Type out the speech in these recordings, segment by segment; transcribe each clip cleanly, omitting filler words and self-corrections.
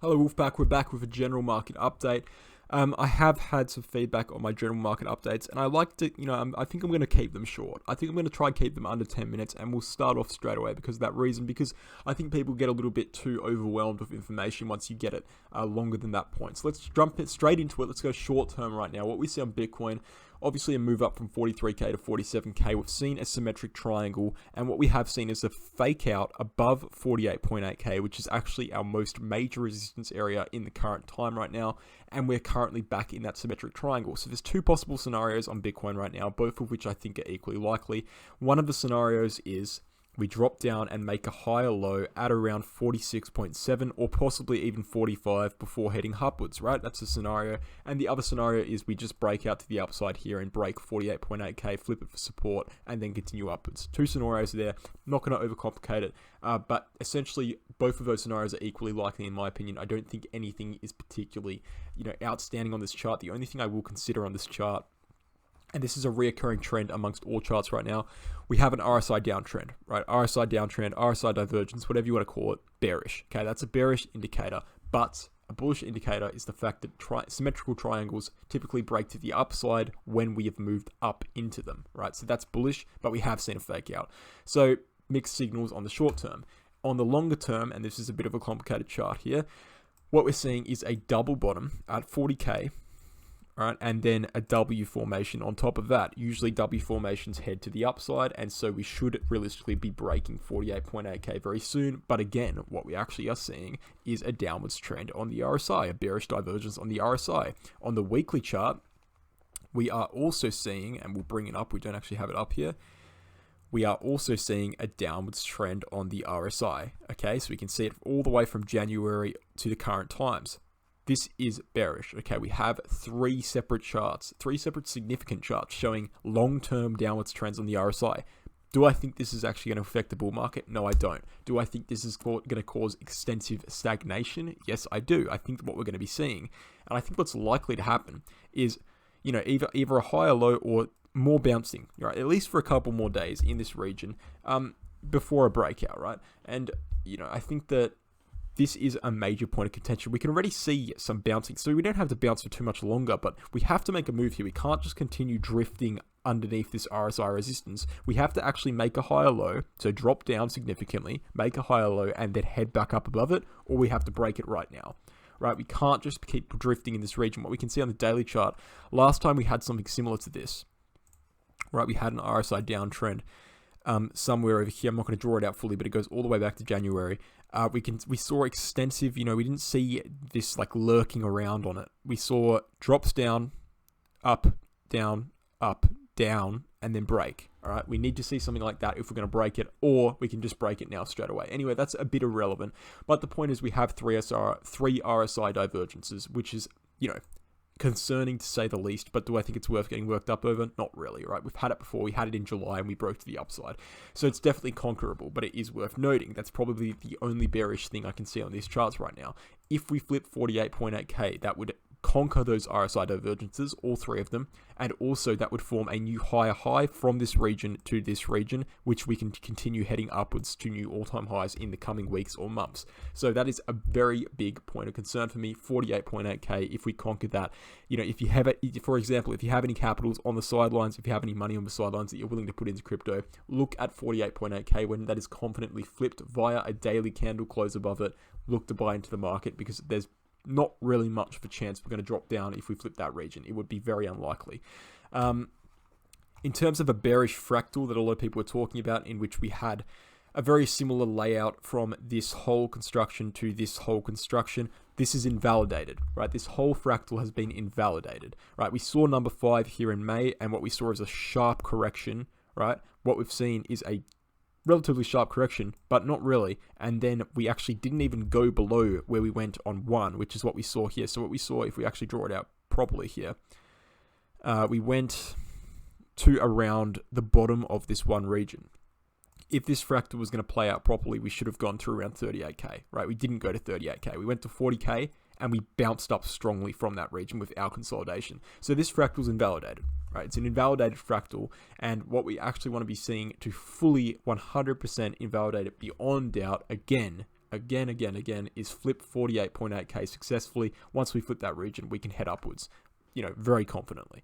Hello Wolfpack, we're back with a general market update. I have had some feedback on my general market updates, and I like to, I think I'm going to keep them short. I think I'm going to try and keep them under 10 minutes, and we'll start off straight away because of that reason, because I think people get a little bit too overwhelmed with information once you get it longer than that point. So let's jump straight into it. Let's go short term right now. What we see on Bitcoin, obviously a move up from 43k to 47k. We've seen a symmetric triangle, and what we have seen is a fake out above 48.8k, which is actually our most major resistance area in the current time right now, and we're currently back in that symmetric triangle. So there's two possible scenarios on Bitcoin right now, both of which I think are equally likely. One of the scenarios is we drop down and make a higher low at around 46.7 or possibly even 45 before heading upwards, right? That's a scenario. And the other scenario is we just break out to the upside here and break 48.8k, flip it for support, and then continue upwards. Two scenarios there. Not going to overcomplicate it, but essentially both of those scenarios are equally likely in my opinion. I don't think anything is particularly, outstanding on this chart. The only thing I will consider on this chart, and this is a reoccurring trend amongst all charts right now, we have an RSI downtrend, right? RSI downtrend, RSI divergence, whatever you want to call it, bearish. Okay, that's a bearish indicator, but a bullish indicator is the fact that symmetrical triangles typically break to the upside when we have moved up into them, right? So that's bullish, but we have seen a fake out. So mixed signals on the short term. On the longer term, and this is a bit of a complicated chart here, what we're seeing is a double bottom at 40k, right, and then a W formation on top of that. Usually W formations head to the upside, and so we should realistically be breaking 48.8k very soon. But again, what we actually are seeing is a downwards trend on the RSI, a bearish divergence on the RSI. On the weekly chart, we are also seeing, and we'll bring it up, we don't actually have it up here, we are also seeing a downwards trend on the RSI. Okay, so we can see it all the way from January to the current times. This is bearish. Okay, we have three separate significant charts showing long-term downwards trends on the RSI. Do I think this is actually going to affect the bull market? No, I don't. Do I think this is going to cause extensive stagnation? Yes, I do. I think what we're going to be seeing, and I think what's likely to happen is, either a higher low or more bouncing, right? At least for a couple more days in this region, before a breakout, right? And I think that this is a major point of contention. We can already see some bouncing, so we don't have to bounce for too much longer, but we have to make a move here. We can't just continue drifting underneath this RSI resistance. We have to actually make a higher low, so drop down significantly, make a higher low, and then head back up above it, or we have to break it right now. Right? We can't just keep drifting in this region. What we can see on the daily chart, last time we had something similar to this, right? We had an RSI downtrend somewhere over here. I'm not going to draw it out fully, but it goes all the way back to January. We saw extensive, we didn't see this like lurking around on it. We saw drops down, up, down, and then break. All right, we need to see something like that if we're going to break it, or we can just break it now straight away. Anyway, that's a bit irrelevant. But the point is we have three RSI divergences, which is, concerning to say the least, but do I think it's worth getting worked up over? Not really, right? We've had it before. We had it in July and we broke to the upside. So it's definitely conquerable, but it is worth noting. That's probably the only bearish thing I can see on these charts right now. If we flip 48.8k, that would conquer those RSI divergences, all three of them, and also that would form a new higher high from this region to this region, which we can continue heading upwards to new all-time highs in the coming weeks or months. So that is a very big point of concern for me. 48.8k, if we conquer that, if you have it, for example, if you have any capitals on the sidelines, if you have any money on the sidelines that you're willing to put into crypto, look at 48.8k when that is confidently flipped via a daily candle close above it. Look to buy into the market, because there's not really much of a chance we're going to drop down if we flip that region. It would be very unlikely. In terms of a bearish fractal that a lot of people were talking about, in which we had a very similar layout from this whole construction to this whole construction, this is invalidated, right? This whole fractal has been invalidated, right? We saw number 5 here in May, and what we saw is a sharp correction, right? What we've seen is a relatively sharp correction, but not really. And then we actually didn't even go below where we went on 1, which is what we saw here. So what we saw, if we actually draw it out properly here, we went to around the bottom of this one region. If this fractal was going to play out properly, we should have gone to around 38k, right? We didn't go to 38k. We went to 40k, and we bounced up strongly from that region with our consolidation. So this fractal is invalidated, right? It's an invalidated fractal, and what we actually want to be seeing to fully 100% invalidate it beyond doubt again again, is flip 48.8k successfully. Once we flip that region, we can head upwards, very confidently.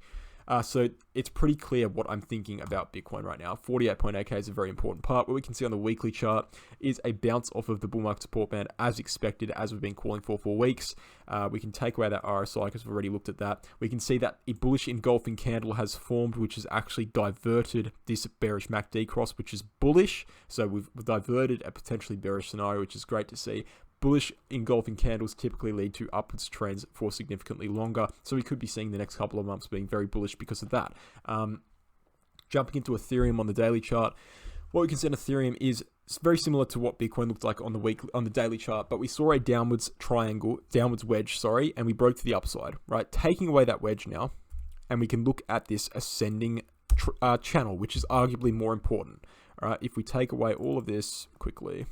So it's pretty clear what I'm thinking about Bitcoin right now. 48.8k is a very important part. What we can see on the weekly chart is a bounce off of the bull market support band as expected, as we've been calling for weeks. We can take away that RSI because we've already looked at that. We can see that a bullish engulfing candle has formed, which has actually diverted this bearish MACD cross, which is bullish. So we've diverted a potentially bearish scenario, which is great to see. Bullish engulfing candles typically lead to upwards trends for significantly longer. So we could be seeing the next couple of months being very bullish because of that. Jumping into Ethereum on the daily chart, what we can see on Ethereum is very similar to what Bitcoin looked like on the daily chart, but we saw a downwards wedge, and we broke to the upside, right? Taking away that wedge now, and we can look at this ascending channel, which is arguably more important. All right, if we take away all of this quickly,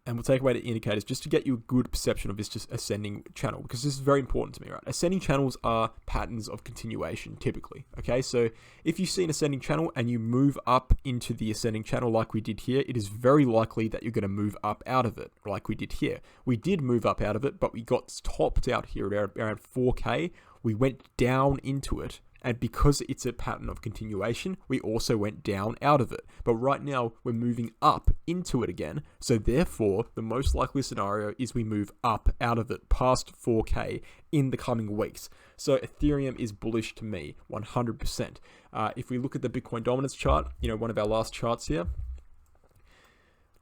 and we'll take away the indicators just to get you a good perception of this just ascending channel, because this is very important to me, right? Ascending channels are patterns of continuation, typically, okay? So if you see an ascending channel and you move up into the ascending channel like we did here, it is very likely that you're going to move up out of it like we did here. We did move up out of it, but we got topped out here at around 4K. We went down into it. And because it's a pattern of continuation, we also went down out of it. But right now, we're moving up into it again. So therefore, the most likely scenario is we move up out of it past 4K in the coming weeks. So Ethereum is bullish to me, 100%. If we look at the Bitcoin dominance chart, one of our last charts here,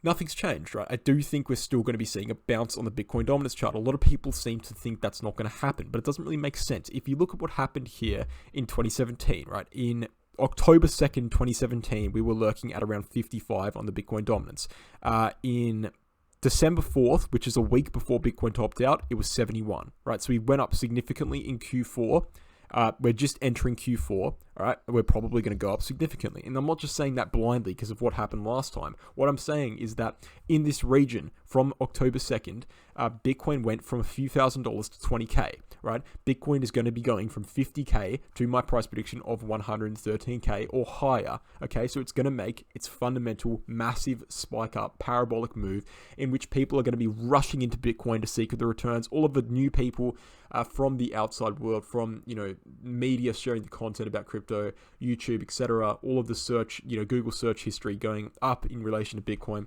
nothing's changed, right? I do think we're still going to be seeing a bounce on the Bitcoin dominance chart. A lot of people seem to think that's not going to happen, but it doesn't really make sense. If you look at what happened here in 2017, right? In October 2nd, 2017, we were lurking at around 55 on the Bitcoin dominance. In December 4th, which is a week before Bitcoin topped out, it was 71, right? So we went up significantly in Q4. We're just entering Q4, all right? We're probably going to go up significantly. And I'm not just saying that blindly because of what happened last time. What I'm saying is that in this region from October 2nd, Bitcoin went from a few $1,000s to 20K, right? Bitcoin is going to be going from 50K to my price prediction of 113K or higher, okay? So it's going to make its fundamental massive spike up, parabolic move in which people are going to be rushing into Bitcoin to seek the returns. All of the new people from the outside world, from, media sharing the content about crypto, YouTube, etc., all of the search, Google search history going up in relation to Bitcoin.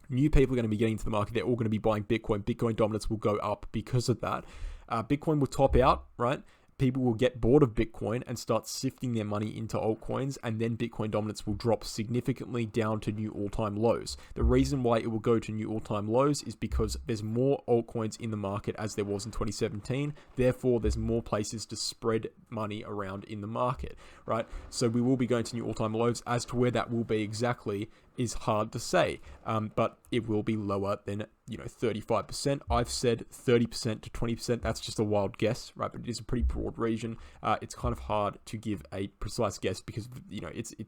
New people are going to be getting into the market. They're all going to be buying Bitcoin. Bitcoin dominance will go up because of that. Bitcoin will top out, right? People will get bored of Bitcoin and start sifting their money into altcoins, and then Bitcoin dominance will drop significantly down to new all-time lows. The reason why it will go to new all-time lows is because there's more altcoins in the market as there was in 2017. Therefore, there's more places to spread money around in the market, right? So we will be going to new all-time lows. As to where that will be exactly is hard to say, but it will be lower than 35%. I've said 30% to 20%. That's just a wild guess, right? But it is a pretty broad region. It's kind of hard to give a precise guess because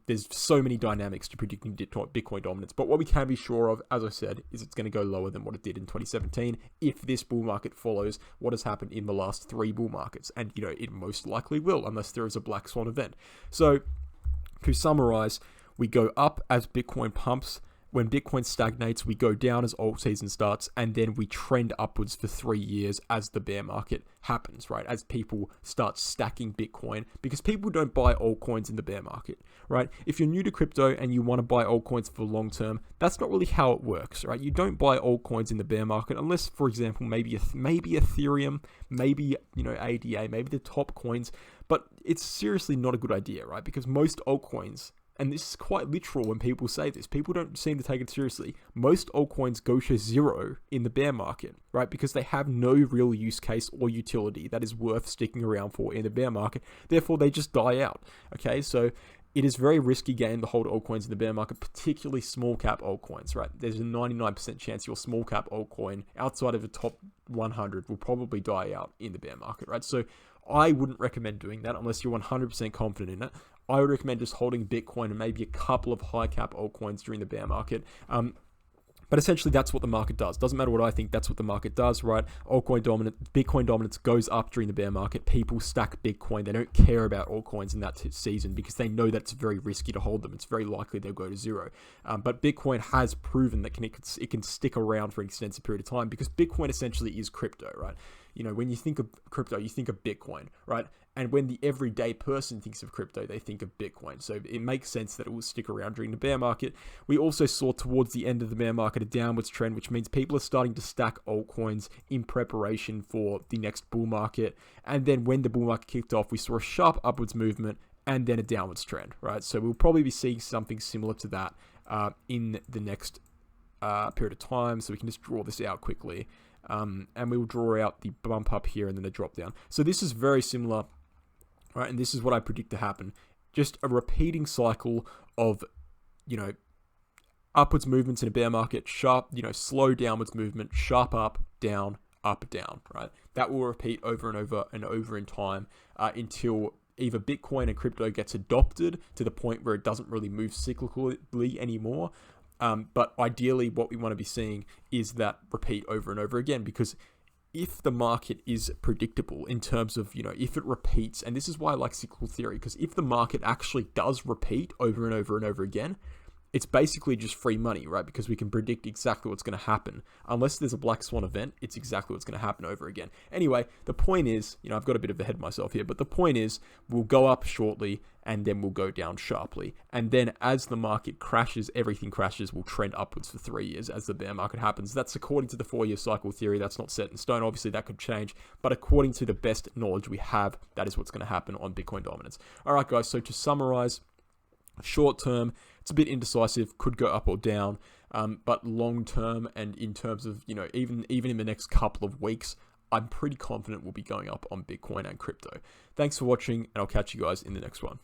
there's so many dynamics to predicting Bitcoin dominance. But what we can be sure of, as I said, is it's going to go lower than what it did in 2017 if this bull market follows what has happened in the last 3 bull markets, and it most likely will, unless there is a black swan event. So to summarize, we go up as Bitcoin pumps. When Bitcoin stagnates, we go down as alt season starts, and then we trend upwards for 3 years as the bear market happens, right? As people start stacking Bitcoin, because people don't buy altcoins in the bear market, right? If you're new to crypto and you want to buy altcoins for long term, that's not really how it works, right? You don't buy altcoins in the bear market unless, for example, maybe Ethereum, maybe ADA, maybe the top coins, but it's seriously not a good idea, right? Because most altcoins, and this is quite literal when people say this, people don't seem to take it seriously. Most altcoins go to zero in the bear market, right? Because they have no real use case or utility that is worth sticking around for in the bear market. Therefore, they just die out, okay? So it is very risky game to hold altcoins in the bear market, particularly small cap altcoins, right? There's a 99% chance your small cap altcoin outside of the top 100 will probably die out in the bear market, right? So I wouldn't recommend doing that unless you're 100% confident in it. I would recommend just holding Bitcoin and maybe a couple of high cap altcoins during the bear market. But essentially, that's what the market does. Doesn't matter what I think, that's what the market does, right? Bitcoin dominance goes up during the bear market. People stack Bitcoin. They don't care about altcoins in that season because they know that it's very risky to hold them. It's very likely they'll go to zero. But Bitcoin has proven that it can stick around for an extensive period of time because Bitcoin essentially is crypto, right? You know, when you think of crypto, you think of Bitcoin, right? And when the everyday person thinks of crypto, they think of Bitcoin. So it makes sense that it will stick around during the bear market. We also saw towards the end of the bear market a downwards trend, which means people are starting to stack altcoins in preparation for the next bull market. And then when the bull market kicked off, we saw a sharp upwards movement and then a downwards trend, right? So we'll probably be seeing something similar to that in the next period of time. So we can just draw this out quickly. And we'll draw out the bump up here and then the drop down. So this is very similar, right? And this is what I predict to happen. Just a repeating cycle of, you know, upwards movements in a bear market, sharp, you know, slow downwards movement, sharp up, down, right? That will repeat over and over and over in time until either Bitcoin and crypto gets adopted to the point where it doesn't really move cyclically anymore. But ideally, what we want to be seeing is that repeat over and over again, because if the market is predictable in terms of, you know, if it repeats, and this is why I like cyclical theory, because if the market actually does repeat over and over and over again, it's basically just free money, right? Because we can predict exactly what's going to happen. Unless there's a black swan event, it's exactly what's going to happen over again. Anyway, the point is, you know, I've got a bit of a head myself here, but the point is we'll go up shortly and then we'll go down sharply. And then as the market crashes, everything crashes, we'll trend upwards for 3 years as the bear market happens. That's according to the 4-year cycle theory. That's not set in stone. Obviously, that could change. But according to the best knowledge we have, that is what's going to happen on Bitcoin dominance. All right, guys. So to summarize, short term, it's a bit indecisive, could go up or down, but long term and in terms of, you know, even in the next couple of weeks, I'm pretty confident we'll be going up on Bitcoin and crypto. Thanks for watching, and I'll catch you guys in the next one.